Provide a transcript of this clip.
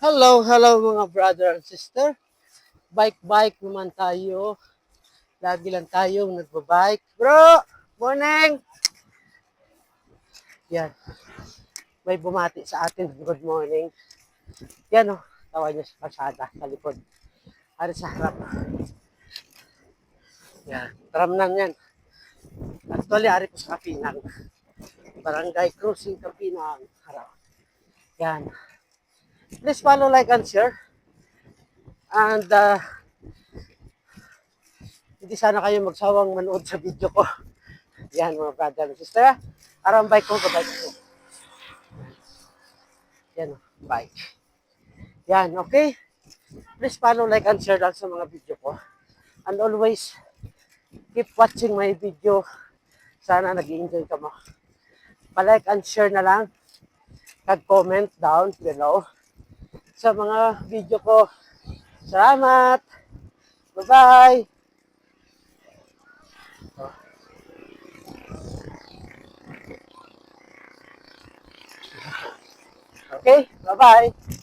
Hello, hello mga brother and sister. Bike naman tayo. Lagi lang tayong nagbabike. Bro, morning! Yan, may bumati sa atin. Good morning. Yan o, tawa niya sa kalsada, sa likod. Ari sa harap. Yan, tramnan yan. Actually, ari po sa Kapinang. Barangay Crossing Kapinang. Harap. Yan. Please follow, like, and share. And hindi sana kayo magsawang manood sa video ko. Yan mga brother and sister. Arang bike ko, kabike ko. Yan, bike. Yan, okay? Please follow, like, and share lang sa mga video ko. And always, keep watching my video. Sana nag-enjoy ka mo. Pa-like and share na lang. Kag-comment down below sa mga video ko. Salamat! Bye-bye! Okay, bye-bye!